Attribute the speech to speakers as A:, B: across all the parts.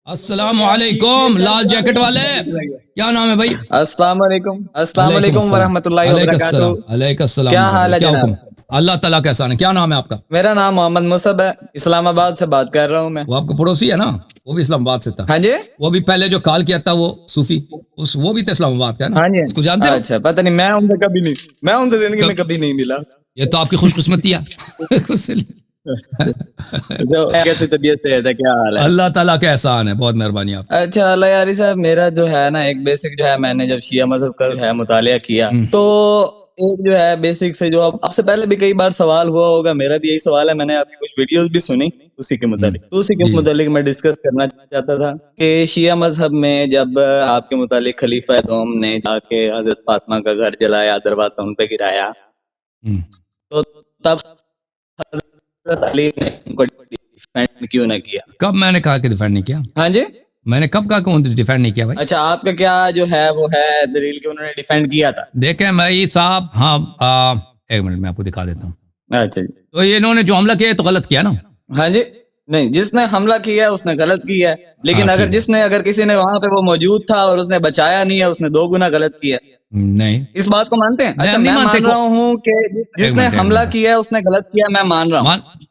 A: السلام علیکم لال جیکٹ والے، کیا نام ہے بھائی؟
B: السلام علیکم ورحمۃ اللہ وبرکاتہ۔
A: علیکم السلام،
B: کیا حال ہے
A: کیا
B: جناب؟
A: حکم؟ اللہ تعالیٰ کا احسان ہے۔ کیا نام ہے آپ کا؟
B: میرا نام محمد مصعب ہے، اسلام آباد سے بات کر رہا ہوں میں۔
A: وہ آپ کا پڑوسی ہے نا؟ وہ بھی اسلام آباد سے تھا۔
B: ہاں جی
A: وہ بھی پہلے جو کال کیا تھا وہ صوفی، وہ بھی تو اسلام آباد کا ہے نا؟
B: ہاں جی
A: اس کو جانتے ہو؟
B: اچھا، پتہ نہیں، میں ان سے کبھی نہیں، میں ان سے زندگی میں کبھی نہیں ملا۔
A: یہ تو آپ کی خوش قسمتی ہے۔
B: جو کیسی طبیعت سے ہے، کیا حال ہے؟
A: اللہ تعالیٰ کا احسان ہے، بہت مہربانی آپ۔
B: اچھا اللہ یاری صاحب، میرا جو ہے نا ایک بیسک جو ہے، میں نے جب شیعہ مذہب کا ہے مطالعہ کیا تو ایک جو ہے بیسک سے جو آپ سے پہلے بھی کئی بار سوال ہوا ہوگا، میرا بھی یہی سوال ہے، میں نے آپ کی کچھ ویڈیوز بھی سنی اسی کے متعلق، تو اسی کے متعلق میں ڈسکس کرنا چاہتا تھا کہ شیعہ مذہب میں جب آپ کے متعلق خلیفہ دوم نے جا کے حضرت فاطمہ کا گھر جلایا، دروازہ ان پہ گرایا، تو تب حضرت علی نے ان کو ڈیفینڈ کیوں نہ کیا؟
A: کب میں نے کہا کہ ڈیفینڈ نہیں کیا؟
B: ہاں جی،
A: میں نے کب کہا کہ انہوں نے ڈیفینڈ نہیں کیا بھائی؟
B: اچھا، آپ کا کیا جو ہے وہ ہے دلیل کہ انہوں نے ڈیفینڈ کیا تھا؟
A: دیکھیں بھائی صاحب، ہاں ایک منٹ میں آپ کو دکھا دیتا ہوں۔
B: اچھا جی،
A: تو انہوں نے جو حملہ کیا ہے تو غلط کیا نا؟
B: ہاں جی، نہیں، جس نے حملہ کیا ہے اس نے غلط کیا ہے، لیکن اگر کسی نے وہاں پہ وہ موجود تھا اور اس نے بچایا نہیں ہے، اس نے 2 گنا غلط کیا۔
A: نہیں،
B: اس بات کو مانتے ہیں؟ اچھا، میں مان رہا ہوں کہ جس نے حملہ کیا ہے اس نے غلط کیا، میں مان رہا ہوں۔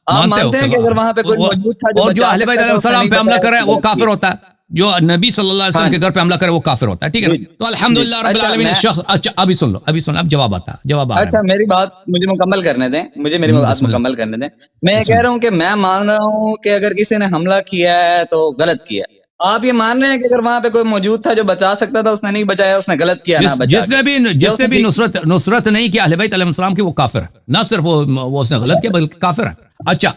B: آپ مانتے ہیں کہ اگر وہاں پہ کوئی موجود تھا
A: اور جو اہل بیت علیہ السلام پہ حملہ کرے وہ کافر ہوتا ہے، جو نبی صلی اللہ علیہ وسلم کے گھر پہ حملہ کرے وہ کافر ہوتا ہے، ٹھیک ہے نا؟ تو الحمدللہ رب العالمین الشخص، اچھا ابھی سن لو، اب جواب آتا ہے، جواب آ رہا ہے۔
B: اچھا، میری بات مجھے مکمل کرنے دیں، میری بات مکمل کرنے دیں۔ میں یہ کہہ رہا ہوں کہ میں مان رہا ہوں کہ اگر کسی نے حملہ کیا ہے تو غلط کیا ہے۔ آپ یہ مان رہے ہیں کہ اگر وہاں پہ کوئی موجود تھا جو بچا سکتا تھا، اس نے نہیں بچایا، اس نے غلط کیا نا؟
A: جس نے بھی نصرت نہیں کیا اہل بیت علیہ السلام کی، وہ کافر ہے، نہ صرف وہ اس نے غلط کیا بلکہ کافر ہے۔ اچھا،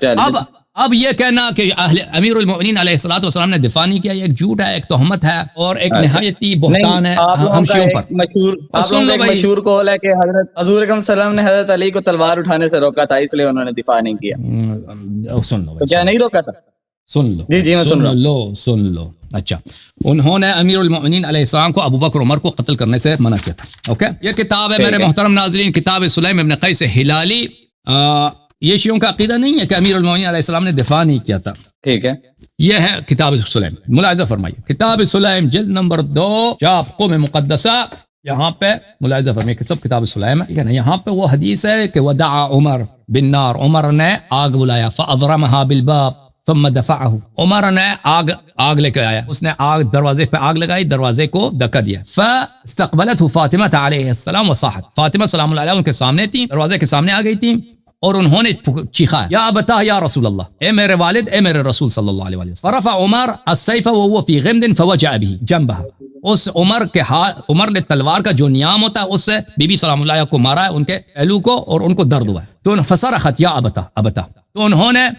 A: اب یہ کہنا کہ امیر المؤمنین علیہ الصلوۃ والسلام نے دفاع نہیں کیا، یہ ایک جھوٹ ہے، ایک تہمت ہے اور ایک نہایتی بہتان ہے ہم شیعوں پر۔
B: مشہور قول ہے کہ حضرت حضور اکرم صلی اللہ علیہ وسلم نے حضرت علی کو تلوار اٹھانے سے روکا تھا، اس لیے انہوں نے دفاع نہیں کیا۔
A: سن لو،
B: تو کیا نہیں روکا تھا؟
A: سن لو،
B: جی میں سن رہا ہوں۔
A: سن لو۔ اچھا، انہوں نے امیر المؤمنین علیہ السلام کو ابو بکر عمر کو قتل کرنے سے منع کیا تھا۔ اوکے، یہ کتاب ہے میرے محترم ناظرین، کتاب سلیم ابن قیس ہلالی۔ یہ شیعوں کا عقیدہ نہیں ہے کہ امیر المؤمنین علیہ السلام نے دفاع نہیں کیا تھا،
B: ٹھیک ہے؟
A: یہ ہے کتاب سلیم، ملاحظہ فرمائیے، کتاب سلیم جلد نمبر 2 چاپ قوم مقدسہ، یہاں پہ ملاحظہ فرمائیے کہ سب کتاب سلیم ہے نا۔ یہاں پہ وہ حدیث ہے کہ ودعا عمر بالنار، عمر نے آگ بلایا، فاضرمها بالباب ثم دفعه، عمر نے آگ لے کے آیا، اس نے دروازے پہ آگ لگائی، دروازے کو دھکا دیا، فاستقبلته فاطمہ علیہ السلام وصاحت، فاطمہ سلام اللہ علیہ ان کے سامنے تھی، دروازے کے سامنے آ گئی تھی اور انہوں نے چیخا، یا ابتا یا رسول اللہ، اے میرے والد، اے میرے رسول صلی اللہ علیہ وسلم۔ فرفع عمر السیف وهو في غمد فوجع به جنبها، اس عمر نے تلوار کا جو نیام ہوتا ہے اس سے بی بی سلام اللہ کو مارا ہے، ان کے پہلو کو، اور ان کو درد ہوا ہے۔ تو فصرخت یا ابتا، تو انہوں نے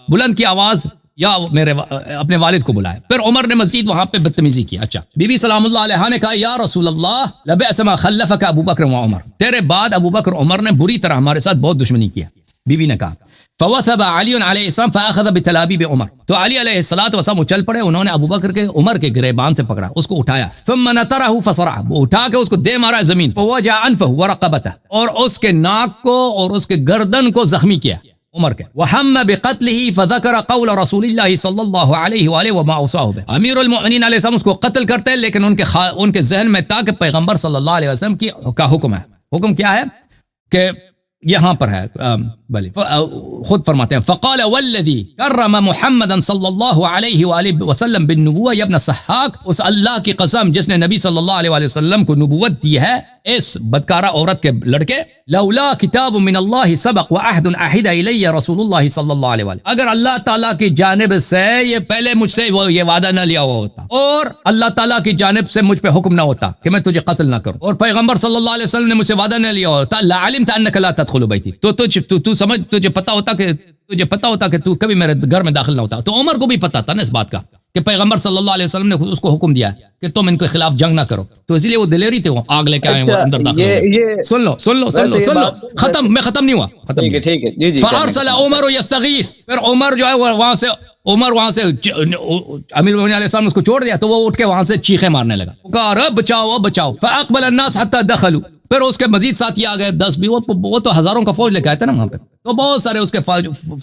A: بلند کی آواز یا میرے اپنے والد کو بلایا۔ پھر عمر نے مزید وہاں پہ بدتمیزی کی۔ اچھا، بی بی سلام اللہ علیہ نے کہا، یا رسول اللہ لبئس ما خلفک ابو بکر و عمر، تیرے بعد ابو بکر عمر نے بری طرح ہمارے ساتھ بہت دشمنی کیا۔ بی بی نے کہا، فوثب علی علیہ السلام فاخذ بتلابیب عمر، تو علی علیہ الصلوۃ والسلام اچل پڑے، انہوں نے ابو بکر کے عمر کے گریبان سے پکڑا، اس کو اٹھایا، ثم نطرہ فصرع، وہ اٹھا کے اس کو دے مارا زمین، فوجع انفہ ورقبتہ، اور اس کے ناک کو اور اس کے گردن کو زخمی کیا عمر کے، وہم بقتلہ فذکر قول رسول اللہ صلی اللہ علیہ وآلہ وما اوصاه به، امیر المؤمنین علیہ السلام اس کو قتل کرتے ہیں، لیکن ان کے ذہن میں تھا کہ پیغمبر صلی اللہ علیہ وسلم کا حکم ہے۔ حکم کیا ہے کہ یہاں پر ہے، بلی خود فرماتے ہیں، فقال والذی کرم محمدا صلی اللہ علیہ وآلہ وسلم بالنبوہ یا ابن صحاک، اس اللہ کی قسم جس نے نبی صلی اللہ علیہ وسلم کو نبوت دی ہے اس بدکارہ عورت کے لڑکے، لولا کتاب من اللہ سبق وعہد عہد الی رسول اللہ صلی اللہ علیہ وآلہ، اگر اللہ تعالیٰ کی جانب سے یہ پہلے مجھ سے یہ وعدہ نہ لیا ہوا ہوتا اور اللہ تعالیٰ کی جانب سے مجھ پہ حکم نہ ہوتا کہ میں تجھے قتل نہ کروں، اور پیغمبر صلی اللہ علیہ وسلم نے مجھ سے وعدہ نہ لیا ہوتا، لعلمت انک لا تدخل بیتی، تو تجھے پتا ہوتا کہ تو کبھی میرے گھر میں داخل نہ ہوتا۔ تو عمر کو بھی پتا تھا نا اس بات کا کہ پیغمبر صلی اللہ علیہ وسلم نے اس کو حکم دیا کہ تم ان کے خلاف جنگ نہ کرو، تو اسی لیے وہ دلیری تھے، وہ آگ لے کے آئے، وہ اندر داخل ہوئے۔ سن لو، ختم، میں ختم نہیں ہوا،
B: ٹھیک ہے جی۔
A: فارسل عمر یستغیث، پھر عمر جو ہے وہاں سے امیر المؤمنین علیہ السلام نے اس کو چھوڑ دیا، تو وہ اٹھ کے وہاں سے چیخیں مارنے لگا، کہا رب بچاؤ، بچاؤ۔ فاقبل الناس حتى دخلوا، پھر اس کے مزید ساتھی آ گئے 10 بھی, وہ تو ہزاروں کا فوج لے کے آئے تھے نا وہاں پہ, تو بہت سارے اس کے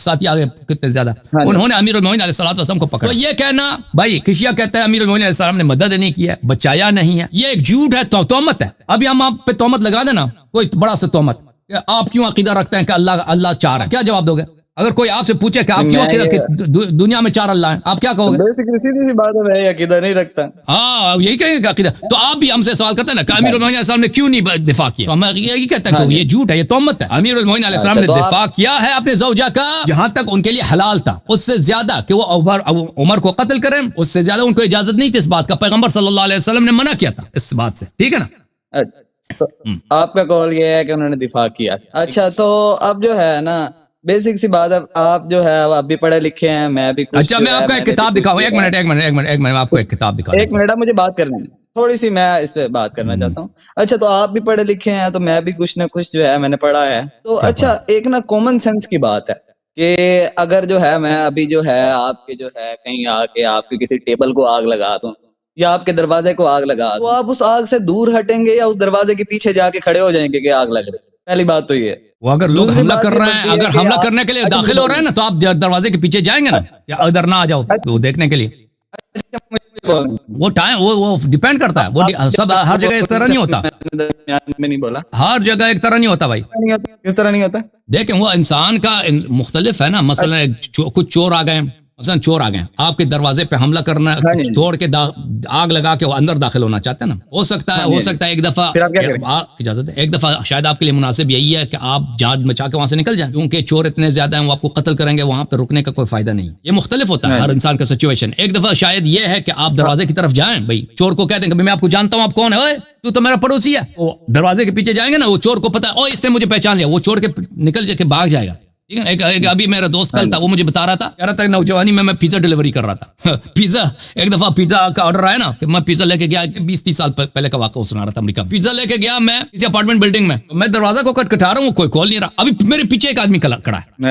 A: ساتھی آ گئے, کتنے زیادہ. انہوں نے امیر المومنین علیہ الصلوۃ والسلام کو پکڑا. تو یہ کہنا بھائی کشیا کہتا ہے امیر المومنین علیہ السلام نے مدد نہیں کیا, بچایا نہیں ہے, یہ ایک جھوٹ ہے, تہمت ہے. ابھی ہم آپ پہ تہمت لگا دیں نا, کوئی بڑا سا تہمت, آپ کیوں عقیدہ رکھتے ہیں کہ اللہ چار ہے, کیا جواب دو گے؟ اگر کوئی آپ سے پوچھے کہ آپ کیوں عقیدہ کہ دنیا میں 4 اللہ ہیں, آپ کیا کہو گے؟
B: سیدھی سی بات ہے, میں عقیدہ نہیں رکھتا.
A: ہاں یہی کہیں گے کہ عقیدہ. تو آپ بھی ہم سے سوال کرتے ہیں نا کہ امیر المومنین علیہ السلام نے کیوں نہیں دفاع کیا, تو ہم یہی کہتے ہیں کہ یہ جھوٹ ہے, یہ تہمت ہے. امیر المومنین علیہ السلام نے دفاع کیا ہے اپنے زوجہ کا جہاں تک ان کے لیے حلال تھا, اس سے زیادہ کہ وہ عمر کو قتل کریں, اس سے زیادہ ان کو اجازت نہیں تھی اس بات کا. پیغمبر صلی اللہ علیہ وسلم نے منع کیا تھا اس بات سے, ٹھیک ہے نا.
B: آپ کا قول یہ ہے کہ انہوں نے دفاع کیا. اچھا تو اب جو ہے نا بیسک سی بات ہے, آپ جو ہے آپ بھی پڑھے لکھے ہیں, میں بھی.
A: اچھا میں آپ کو ایک کتاب دکھاؤں, ایک منٹ آپ کو ایک کتاب دکھاؤں.
B: ایک منٹ مجھے بات کرنا ہے, تھوڑی سی میں اس پہ بات کرنا چاہتا ہوں. اچھا تو آپ بھی پڑھے لکھے ہیں, تو میں بھی کچھ نہ کچھ جو ہے میں نے پڑھا ہے. تو اچھا ایک نا کامن سینس کی بات ہے کہ اگر جو ہے میں ابھی جو ہے آپ کے جو ہے کہیں آ کے آپ کے کسی ٹیبل کو آگ لگا دوں یا آپ کے دروازے کو آگ لگا دوں, تو آپ اس آگ سے دور ہٹیں گے یا اس دروازے کے پیچھے جا کے کھڑے ہو جائیں گے کہ آگ لگ رہی؟ پہلی بات تو یہ.
A: وہ اگر لوگ حملہ کر رہے ہیں, اگر حملہ کرنے کے لیے داخل ہو رہے ہیں نا, تو آپ دروازے کے پیچھے جائیں گے نا, یا ادھر نہ آ جاؤ وہ دیکھنے کے لیے. وہ ٹائم وہ ڈیپینڈ کرتا ہے, وہ سب ہر جگہ ایک طرح نہیں ہوتا.
B: میں نہیں بولا
A: ہر جگہ ایک طرح نہیں ہوتا بھائی.
B: کس طرح نہیں ہوتا؟
A: دیکھیں وہ انسان کا مختلف ہے نا. مثلا کچھ چور آ گئے, مثلا چور آ گئے, آپ کے دروازے پہ حملہ کرنا, توڑ کے آگ لگا کے وہ اندر داخل ہونا چاہتے ہیں نا. ہو سکتا ہے ایک دفعہ اجازت ہے, ایک دفعہ شاید آپ کے لیے مناسب یہی ہے کہ آپ جان بچا کے وہاں سے نکل جائیں, کیونکہ چور اتنے زیادہ ہیں وہ آپ کو قتل کریں گے, وہاں پہ رکنے کا کوئی فائدہ نہیں. یہ مختلف ہوتا ہے ہر انسان کا سچویشن. ایک دفعہ شاید یہ ہے کہ آپ دروازے کی طرف جائیں, بھائی چور کو کہہ دیں کہ میں آپ کو جانتا ہوں, آپ کون ہے, تو تو میرا پڑوسی ہے. وہ دروازے کے پیچھے جائیں گے نا, وہ چور کو پتا ہے اس نے مجھے پہچان لیا, وہ چور کے نکل جا کے بھاگ جائے گا. ٹھیک ہے. ایک ابھی میرا دوست کل تھا, وہ مجھے بتا رہا تھا, کہہ رہا تھا نوجوانی میں پیزا ڈلیوری کر رہا تھا. پیزا ایک دفعہ پیزا کا آرڈر آیا نا, کہ میں پیزا لے کے گیا, 20-30 سال پہلے کا واقعہ سنا رہا تھا امریکہ. پیزا لے کے گیا میں کسی اپارٹمنٹ بلڈنگ میں دروازہ کو کٹکھٹا رہا ہوں, کوئی کھول نہیں رہا. ابھی میرے پیچھے ایک آدمی کھڑا ہے,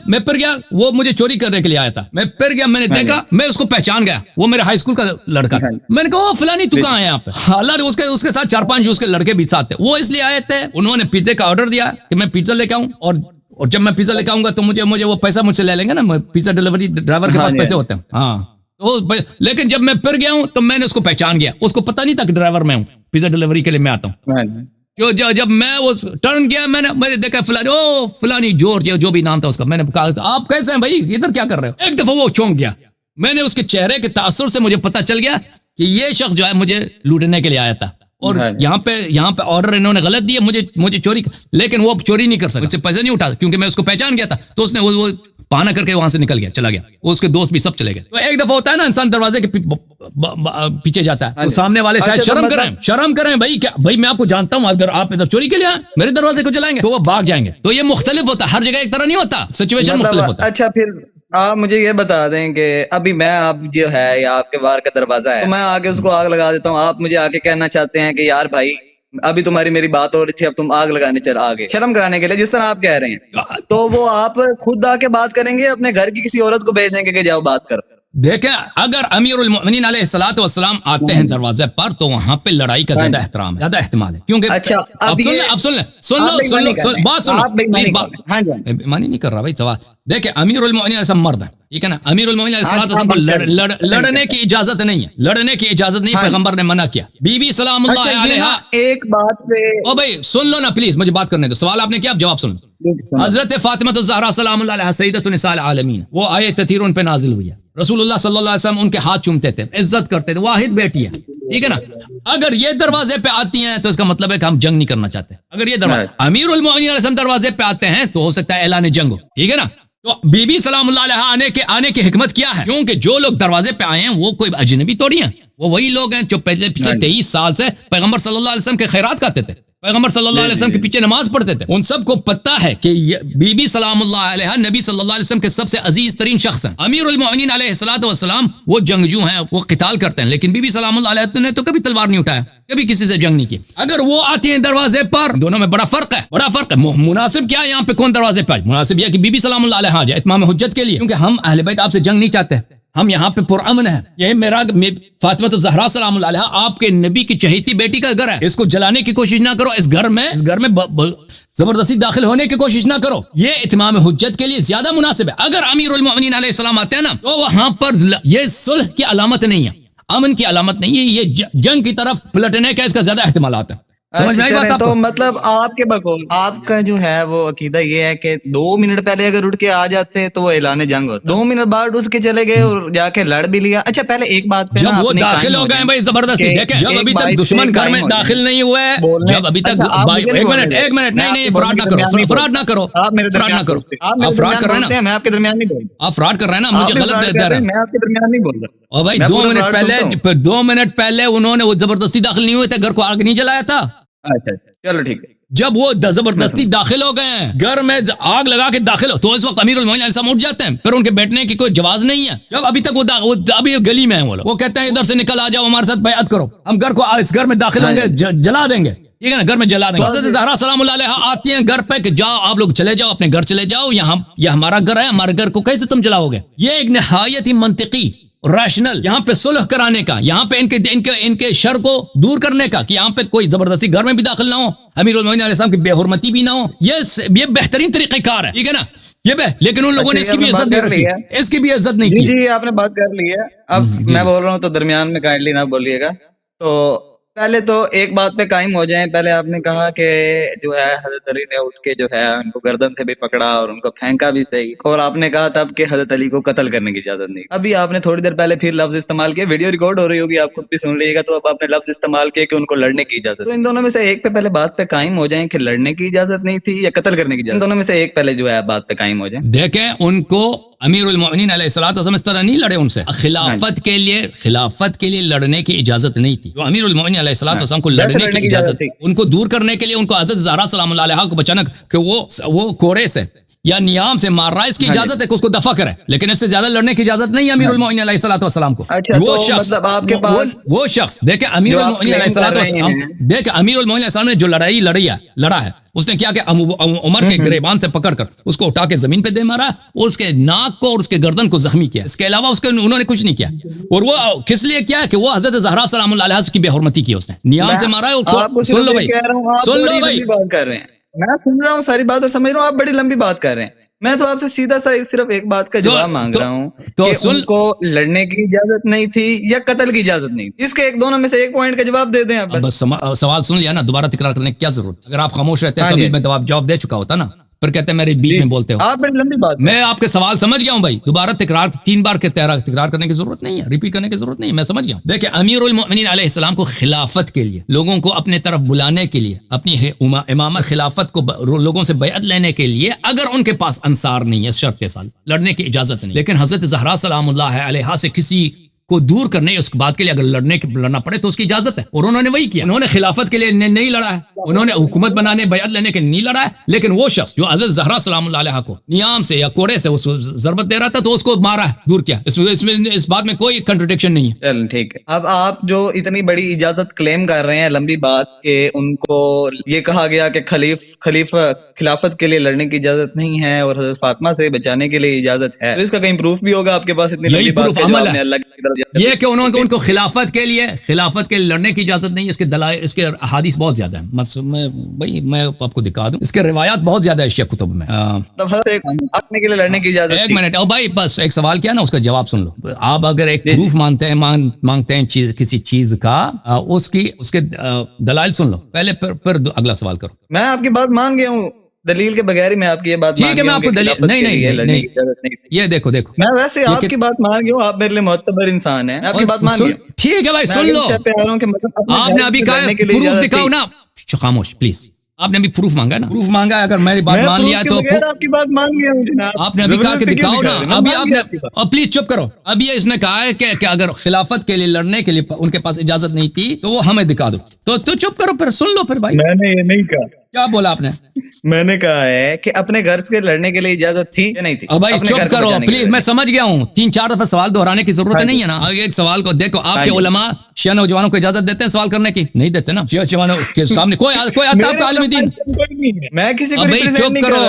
A: میں پھر گیا, وہ مجھے چوری کرنے کے لیے آیا تھا. میں پھر گیا, میں نے دیکھا, میں اس کو پہچان گیا, وہ میرے ہائی اسکول کا لڑکا. میں نے کہا فلانی تو کہاں ہے یہاں پہ؟ اللہ اس کے ساتھ 4-5 اس کے لڑکے بھی ساتھ تھے. وہ اس لیے آئے تھے, انہوں نے پیزے کا آرڈر دیا کہ میں پیزا لے کے آؤں, اور جب میں پیزا لے کے آؤں گا تو مجھے وہ پیسہ مجھ سے لے لیں گے نا, پیزا ڈلیوری ڈرائیور کے پاس پیسے ہوتے ہیں. ہاں تو لیکن جب میں پھر گیا ہوں تو میں نے اس کو پہچان گیا, اس کو پتہ نہیں تھا کہ ڈرائیور میں ہوں, پیزا ڈلیوری کے لیے میں آتا ہوں. جب میں وہ ٹرن کیا, میں نے دیکھا فلانی جورج جو بھی نام تھا اس کا. میں نے کہا آپ کیسے ہیں بھائی, ادھر کیا کر رہے ہو؟ ایک دفعہ وہ چونک گیا. میں نے اس کے چہرے کے تاثر سے مجھے پتا چل گیا کہ یہ شخص جو ہے مجھے لوٹنے کے لیے آیا تھا, اور یہاں پہ آرڈر انہوں نے غلط دیا, مجھے چوری, لیکن وہ چوری نہیں کر سکا, مجھ سے پیسے نہیں اٹھا, کیونکہ میں اس کو پہچان گیا تھا. تو اس نے وہ پانا کر کے وہاں سے نکل گیا, چلا گیا. وہ اس کے دوست بھی سب چلے گئے. تو ایک دفعہ ہوتا ہے نا انسان دروازے کے پیچھے جاتا ہے, سامنے والے شاید شرم کریں بھائی میں آپ کو جانتا ہوں, آپ ادھر چوری کے لیے آئے, میرے دروازے کو چلائیں گے, تو وہ بھاگ جائیں گے. تو یہ مختلف ہوتا ہے, ہر جگہ ایک طرح نہیں ہوتا, سچویشن مختلف ہوتا ہے.
B: اچھا پھر آپ مجھے یہ بتا دیں کہ ابھی میں آپ جو ہے یا آپ کے باہر کا دروازہ ہے, تو میں آگے اس کو آگ لگا دیتا ہوں, آپ مجھے آگے کہنا چاہتے ہیں کہ یار بھائی ابھی تمہاری میری بات ہو رہی تھی, اب تم آگ لگانے چل آگے, شرم کرانے کے لیے جس طرح آپ کہہ رہے ہیں, تو وہ آپ خود آ کے بات کریں گے, اپنے گھر کی کسی عورت کو بھیج دیں گے کہ جاؤ بات کر؟
A: دیکھیں اگر امیر المؤمنین علیہ الصلوۃ والسلام آتے ہیں دروازے پر, تو وہاں پہ لڑائی کا زیادہ احترام ہے, زیادہ احتمال ہے, کیونکہ
B: اچھا
A: اب سن لو بات سنو پلیز. مانی نہیں کر رہا بھائی سوال. دیکھیں امیر المؤمنین ایسا مرد ہے, ٹھیک ہے نا, امیر المؤمنین علیہ الصلوۃ والسلام کو لڑنے کی اجازت نہیں ہے, لڑنے کی اجازت نہیں, پیغمبر نے منع کیا. بی بی سلام اللہ علیہا
B: ایک بات پہ
A: او بھائی سن لو نا پلیز, مجھے بات کرنے دو. سوال آپ نے کیا, جواب سن لو. حضرت فاطمہ الزہرا سلام اللہ علیہا سیدۃ النساء العالمین, وہ آیت تطہیر ان پہ نازل ہوئی ہے. رسول اللہ صلی اللہ علیہ وسلم ان کے ہاتھ چومتے تھے, عزت کرتے تھے, واحد بیٹی ہے, ٹھیک ہے نا. اگر یہ دروازے پہ آتی ہیں تو اس کا مطلب ہے کہ ہم جنگ نہیں کرنا چاہتے. اگر یہ امیر المؤمنین علیہ السلام دروازے پہ آتے ہیں تو ہو سکتا ہے اعلان جنگ ہو, ٹھیک ہے نا. تو بی بی سلام اللہ علیہا آنے کی حکمت کیا ہے؟ کیونکہ جو لوگ دروازے پہ آئے ہیں وہ کوئی اجنبی توڑی ہیں, وہ وہی لوگ ہیں جو پچھلے 23 سال سے پیغمبر صلی اللہ علیہ وسلم کے خیرات کھاتے تھے, پیغمبر صلی اللہ علیہ وسلم کے پیچھے نماز پڑھتے تھے. ان سب کو پتہ ہے کہ بی بی سلام اللہ علیہا نبی صلی اللہ علیہ وسلم کے سب سے عزیز ترین شخص ہیں. امیر المؤمنین علیہ الصلوۃ والسلام وہ جنگجو ہیں, وہ قتال کرتے ہیں, لیکن بی بی سلام اللہ علیہ نے تو کبھی تلوار نہیں اٹھایا, کبھی کسی سے جنگ نہیں کی. اگر وہ آتی ہیں دروازے پر, دونوں میں بڑا فرق ہے, بڑا فرق ہے. مناسب کیا ہے یہاں پہ کون دروازے پہ آئے؟ مناسب یہ کہ بی بی سلام اللہ علیہ آ جائے اتمام حجت کے لیے, کیونکہ ہم اہل بیت آپ سے جنگ نہیں چاہتے, ہم یہاں پہ پرامن ہیں. یہ میرا فاطمہ الزہرا سلام اللہ علیہا آپ کے نبی کی چہیتی بیٹی کا گھر ہے. اس کو جلانے کی کوشش نہ کرو. اس گھر میں زبردستی داخل ہونے کی کوشش نہ کرو. یہ اتمام حجت کے لیے زیادہ مناسب ہے. اگر امیر المؤمنین علیہ السلام آتے ہیں نا تو وہاں پر یہ صلح کی علامت نہیں ہے, امن کی علامت نہیں ہے, یہ جنگ کی طرف پلٹنے کا اس کا زیادہ احتمالات ہیں. سمجھ میں آئی بات آپ
B: تو
A: کو؟
B: مطلب آپ کے بقول آپ کا جو ہے وہ عقیدہ یہ ہے کہ 2 منٹ پہلے اگر اٹھ کے آ جاتے تو وہ اعلان جنگ ہوتا, 2 منٹ بعد اٹھ کے چلے گئے اور جا کے لڑ بھی لیا. اچھا پہلے ایک بات پہ
A: جب وہ داخل ہو گئے بھائی زبردستی, دیکھیں جب ابھی تک دشمن گھر میں داخل نہیں ہوئے, جب ابھی تک ایک منٹ نہیں فراڈ نہ کرو, فراڈ نہ کرو, فراڈ نہ کرو. آپ فراڈ کر رہے ہیں نا,
B: میں آپ کے درمیان نہیں بول رہا,
A: آپ فراڈ کر رہے ہیں نا, مجھے غلط دے رہے ہیں.
B: میں آپ کے درمیان نہیں بول رہا.
A: اور بھائی 2 منٹ پہلے انہوں نے وہ زبردستی داخل نہیں ہوئے تھے, گھر کو آگ نہیں جلایا تھا.
B: اچھا چلو ٹھیک ہے.
A: جب وہ زبردستی داخل ہو گئے ہیں گھر میں, آگ لگا کے داخل ہو, تو اس وقت امیر المومنین علیہ السلام اٹھ جاتے ہیں, پھر ان کے بیٹھنے کی کوئی جواز نہیں ہے. جب ابھی تک وہ ابھی گلی میں ہیں, وہ کہتے ہیں ادھر سے نکل آ جاؤ, ہمارے ساتھ بیعت کرو, ہم گھر کو اس گھر میں داخل ہوں گے, جلا دیں گے, ٹھیک ہے نا, گھر میں جلا دیں گے. حضرت زہرا سلام اللہ علیہا آتی ہیں گھر پہ کہ جاؤ آپ لوگ چلے جاؤ, اپنے گھر چلے جاؤ, یہاں یہ ہمارا گھر ہے, ہمارے گھر کو کیسے تم جلاؤ گے. یہ ایک نہایت ہی منطقی ریشنل, یہاں پہ صلح کرانے کا, یہاں پہ ان کے شر کو دور کرنے کا, کہ یہاں پہ کوئی زبردستی گھر میں بھی داخل نہ ہو, امیر المومنین علیہ السلام کی بے حرمتی بھی نہ ہو. یہ بہترین طریقہ کار ہے, ٹھیک ہے نا. لیکن ان لوگوں نے اس کی بھی عزت نہیں رکھی, اس کی بھی عزت نہیں کی.
B: جی آپ نے بات کر لی ہے. اب میں بول رہا ہوں تو درمیان میں کائنڈلی نہ بولیے گا. تو پہلے تو ایک بات پہ قائم ہو جائیں. پہلے آپ نے کہا کہ جو ہے حضرت علی نے اٹھ کے جو ہے ان کو گردن سے بھی پکڑا اور ان کو پھینکا بھی صحیح, اور آپ نے کہا تب کہ حضرت علی کو قتل کرنے کی اجازت نہیں. ابھی آپ نے تھوڑی دیر پہلے پھر لفظ استعمال کیا, ویڈیو ریکارڈ ہو رہی ہوگی, آپ خود بھی سن لیجیے گا. تو اب آپ نے لفظ استعمال کیا کہ ان کو لڑنے کی اجازت. تو ان دونوں میں سے ایک پہ پہلے بات پہ قائم ہو جائیں کہ لڑنے کی اجازت نہیں تھی یا قتل کرنے کی اجازت. ان دونوں میں سے ایک پہلے جو ہے بات پہ قائم ہو جائیں.
A: دیکھیں ان کو امیر المؤمنین علیہ الصلوۃ والسلام اس طرح نہیں لڑے ان سے. خلافت کے لیے لڑنے کی اجازت نہیں تھی. جو امیر المؤمنین علیہ الصلوۃ والسلام کو لڑنے کی اجازت تھی, ان کو دور کرنے کے لیے, ان کو حضرت زہرا سلام اللہ علیہا کو بچانا کہ وہ کوڑے سے یا نیام سے مار رہا ہے, اس کی اجازت ہے کہ اس کو دفع کرے, لیکن اس سے زیادہ لڑنے کی اجازت نہیں ہے امیر المؤمنین علیہ الصلوۃ والسلام کو. وہ شخص دیکھیں امیر المؤمنین علیہ الصلوۃ والسلام, دیکھیں امیر المؤمنین علیہ السلام نے جو لڑا ہے, اس نے کیا کہ عمر کے گریبان سے پکڑ کر اس کو اٹھا کے زمین پہ دے مارا, اس کے ناک کو اور اس کے گردن کو زخمی کیا. اس کے علاوہ انہوں نے کچھ نہیں کیا. اور وہ کس لیے کیا کہ وہ حضرت زہرا سلام اللہ علیہا کی بے حرمتی کی, اس نے نیام سے مارا ہے. سن لو بھائی,
B: میں سن رہا ہوں ساری بات اور سمجھ رہا ہوں, آپ بڑی لمبی بات کر رہے ہیں. میں تو آپ سے سیدھا سا صرف ایک بات کا جواب مانگ رہا ہوں کہ ان کو لڑنے کی اجازت نہیں تھی یا قتل کی اجازت نہیں تھی. اس کے دونوں میں سے ایک پوائنٹ کا جواب دے دیں آپ.
A: بس سوال سن لیا نا, دوبارہ تکرار کرنے کی کیا ضرورت. اگر آپ خاموش رہتے ہیں تو میں جواب دے چکا ہوتا نا, پھر کہتے ہیں میرے بیچ میں بولتے ہو.
B: آپ بڑی لمبی بات,
A: میں آپ کے سوال سمجھ گیا ہوں بھائی, دوبارہ 3 بار تکرار کرنے کی ضرورت نہیں ہے, ریپیٹ کرنے کی ضرورت نہیں ہے, میں سمجھ گیا ہوں. دیکھیں امیر المؤمنین علیہ السلام کو خلافت کے لیے, لوگوں کو اپنے طرف بلانے کے لیے, اپنی امامت خلافت کو لوگوں سے بیعت لینے کے لیے, اگر ان کے پاس انصار نہیں ہے اس شرط کے ساتھ لڑنے کی اجازت نہیں. لیکن حضرت زہرا سلام اللہ علیہا سے کسی کو دور کرنے اس بات کے لیے اگر لڑنا پڑے تو اس کی اجازت ہے, اور انہوں نے وہی کیا. انہوں نے خلافت کے لیے نہیں لڑا ہے, انہوں نے حکومت بنانے بیعت لینے کے لیے نہیں لڑا ہے, لیکن وہ شخص جو حضرت زہرا سلام اللہ علیہا کو نیام سے یا کوڑے سے اس ضربت دے رہا تھا تو اس کو مارا ہے, دور کیا. اس بات میں کوئی کنٹرڈکشن نہیں ہے.
B: چل ٹھیک ہے. اب آپ جو اتنی بڑی اجازت کلیم کر رہے ہیں, لمبی بات, کہ ان کو یہ کہا گیا کہ خلافت کے لیے لڑنے کی اجازت نہیں ہے اور حضرت فاطمہ سے بچانے کے لیے اجازت ہے, تو اس کا کہیں پروف بھی ہوگا آپ کے پاس؟ اتنی لمبی بات ہے اللہ کی طرف
A: یہ کہ ان کو خلافت کے لیے لڑنے کی اجازت نہیں. اس کے دلائل, اس کے احادیث بہت زیادہ ہیں. میں آپ کو دکھا دوں, اس کے روایات بہت زیادہ ہے شیخ کتب میں.
B: اپنے کے لیے لڑنے کی اجازت.
A: ایک منٹ, اور بھائی بس ایک سوال کیا نا, اس کا جواب سن لو. آپ اگر ایک پروف مانگتے ہیں کسی چیز کا, اس کے دلائل سن لو پہلے, پھر اگلا سوال کرو.
B: میں آپ کی بات مان گیا ہوں, دلیل کے بغیر ہی میں آپ کی یہ بات
A: ٹھیک ہے. میں آپ کو دلیل نہیں, یہ دیکھو
B: میں ویسے آپ کی بات مان گیا ہوں, آپ میرے لیے معتبر انسان ہیں, آپ کی بات مان گیا.
A: ٹھیک ہے بھائی سن لو, آپ نے ابھی کہا پروف دکھاؤ نا. خاموش پلیز, آپ نے ابھی پروف مانگا نا, پروف مانگا. اگر میری بات مان لیا تو
B: آپ کی بات مان گیا ہوں جناب. آپ
A: نے ابھی کہا کہ دکھاؤ نا, ابھی آپ نے, اور پلیز چپ کرو. ابھی اس نے کہا ہے کہ اگر خلافت کے لیے لڑنے کے لیے ان کے پاس اجازت نہیں تھی تو وہ ہمیں دکھا دو. تو چپ کرو, پھر سن لو. پھر بھائی
B: میں نے یہ نہیں کہا.
A: کیا بولا آپ نے؟
B: میں نے کہا ہے کہ اپنے گھر سے لڑنے کے لیے اجازت تھی یا نہیں تھی.
A: بھائی چپ کرو پلیز, میں سمجھ گیا ہوں. 3-4 دفعہ سوال دہرانے کی ضرورت نہیں ہے نا. ایک سوال کو دیکھو, آپ کے علماء شیعہ نوجوانوں کو اجازت دیتے ہیں سوال کرنے کی؟ نہیں دیتے نا. شیعہ نوجوانوں کے سامنے کوئی آپ کا عالم دین.
B: میں کسی کو
A: بھائی چپ کرو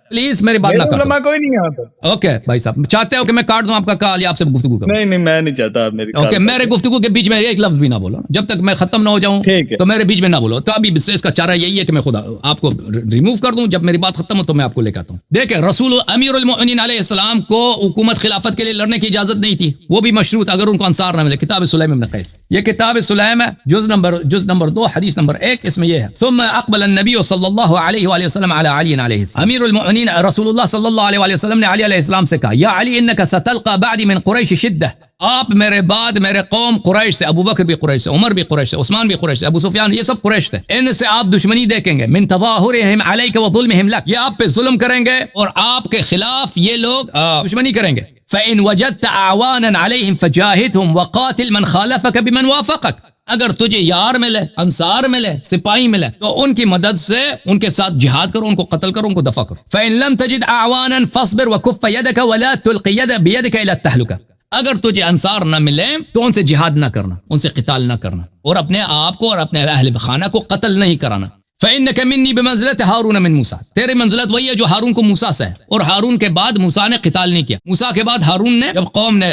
A: پلیز، میری بات نہ کرو.
B: کوئی نہیں یہاں پر.
A: اوکے بھائی صاحب، چاہتے ہو کہ میں کاٹ دوں آپ کا کال یا آپ سے گفتگو کروں؟
B: نہیں میں نہیں چاہتا آپ میری.
A: اوکے، میرے گفتگو کے بیچ میں ایک لفظ بھی نہ بولو جب تک میں ختم نہ ہو جاؤں. تو میرے بیچ میں نہ بولو. تو ابھی اس کا چارہ یہی ہے کہ میں خدا آپ کو ریموو کر دوں. جب میری بات ختم ہو تو میں آپ کو لے کے آتا ہوں. دیکھیں، رسول امیر المؤمنین علیہ السلام کو حکومت خلافت کے لیے لڑنے کی اجازت نہیں تھی، وہ بھی مشروط اگر ان کو انصار نہ ملے. کتاب سلیم ابن قیس، یہ کتاب سلیم ہے، جز نمبر 2 حدیث نمبر 1، اس میں یہ ہے: ثم اقبل النبی صلی اللہ علیہ وآلہ وسلم علی علی علیہ السلام. امیر المؤمنین رسول اللہ صلی اللہ علیہ وآلہ وسلم نے علی علیہ السلام سے کہا: یا علی انک ستلقى بعدی من قریش شدہ. آپ میرے بعد میرے قوم قریش سے، ابو بکر بھی قریش سے، عمر بھی قریش سے، عثمان بھی قریش سے، ابو سفیان، یہ سب قریش تھے. ان سے آپ دشمنی دیکھیں گے. من تظاہرہم علیک وظلمہم لک، یہ آپ پہ ظلم کریں گے اور آپ کے خلاف یہ لوگ دشمنی کریں گے. فإن وجدت اعوانا علیہم فجاہدہم وقاتل من خالفک بمن وافقک. اگر تجھے یار ملے، انصار ملے، سپاہی ملے تو ان کی مدد سے ان کے ساتھ جہاد کرو، ان کو قتل کرو، ان کو دفع کرو. فإن لم تجد اعوانا فاصبر وكف يدك ولا تلقي بيدك الى التهلكه. اگر تجھے انصار نہ ملے تو ان سے جہاد نہ کرنا، ان سے قتال نہ کرنا، اور اپنے آپ کو اور اپنے اہل خانہ کو قتل نہیں کرانا. فإنك مني بمنزلة هارون من موسیٰ، تیرے منزلت وہی ہے جو ہارون کو موسیٰ سے ہے. اور ہارون کے بعد موسیٰ نے قتال نہیں کیا. موسیٰ کے بعد ہارون نے، جب قوم نے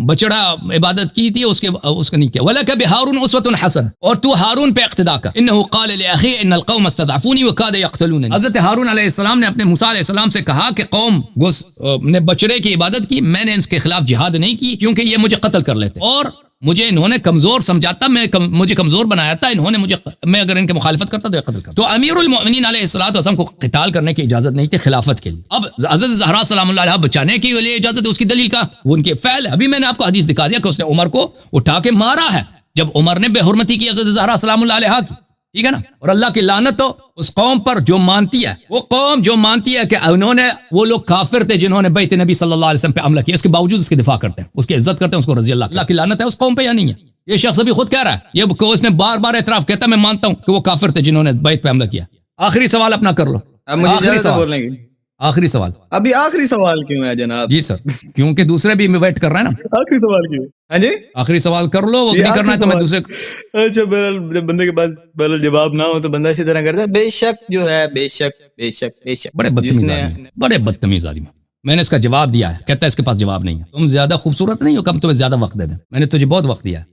A: بچڑا عبادت کی تھی اس کا نہیں کیا. وَلَكَ بِهَارُونَ أُسْوَةٌ حَسَنَةٌ، اور تو ہارون پہ اقتداء کر. إِنَّهُ قَالَ لِأَخِيهِ إِنَّ الْقَوْمَ اسْتَضْعَفُونِي وَكَادَ يَقْتُلُونَنِي. حضرت ہارون علیہ السلام نے اپنے موسیٰ علیہ السلام سے کہا کہ قوم نے بچڑے کی عبادت کی، میں نے اس کے خلاف جہاد نہیں کی کیونکہ یہ مجھے قتل کر لیتے اور مجھے انہوں نے کمزور سمجھاتا، مجھے کمزور بنایا تھا انہوں نے مجھے، میں اگر ان کے مخالفت کرتا تو یہ قتل کرتا. تو امیر المؤمنین علیہ الصلوۃ والسلام کو قتال کرنے کی اجازت نہیں تھی خلافت کے لیے. اب حضرت زہرا سلام اللہ علیہا بچانے کے لیے اجازت ہے، اس کی دلیل کا وہ ان کے فعل ہے. ابھی میں نے آپ کو حدیث دکھا دیا کہ اس نے عمر کو اٹھا کے مارا ہے جب عمر نے بے حرمتی کی حضرت زہرا سلام اللہ علیہا کی. ٹھیک ہے نا. اور اللہ کی لعنت ہو اس قوم پر جو مانتی ہے، وہ قوم جو مانتی ہے کہ انہوں نے، وہ لوگ کافر تھے جنہوں نے بیعت نبی صلی اللہ علیہ وسلم پہ حملہ کیا، اس کے باوجود اس کی دفاع کرتے ہیں، اس کی عزت کرتے ہیں، اس کو رضی اللہ کی لعنت ہے اس قوم پہ یا نہیں ہے. یہ شخص ابھی خود کہہ رہا ہے، یہ اس نے بار بار اعتراف کہتا ہے میں مانتا ہوں کہ وہ کافر تھے جنہوں نے بیعت پہ حملہ کیا. آخری سوال اپنا کر لو. آخری سوال
B: ابھی آخری سوال کیوں ہے جناب؟
A: جی سر، کیونکہ دوسرے بھی ویٹ کر رہے ہیں نا.
B: آخری سوال کیوں؟ ہاں جی
A: آخری سوال کر لو، وہ نہیں کرنا ہے تو میں دوسرے.
B: اچھا بہرحال جب بندے کے پاس بہرحال جواب نہ ہو تو بندہ اسی طرح کرتا ہے. بے شک جو ہے، بے شک بے شک بے شک.
A: بڑے بدتمیز آدمی. میں نے اس کا جواب دیا ہے، کہتا ہے اس کے پاس جواب نہیں ہے. تم زیادہ خوبصورت نہیں ہو، کم تمہیں زیادہ وقت دے دیں. میں نے تجھے بہت وقت دیا ہے.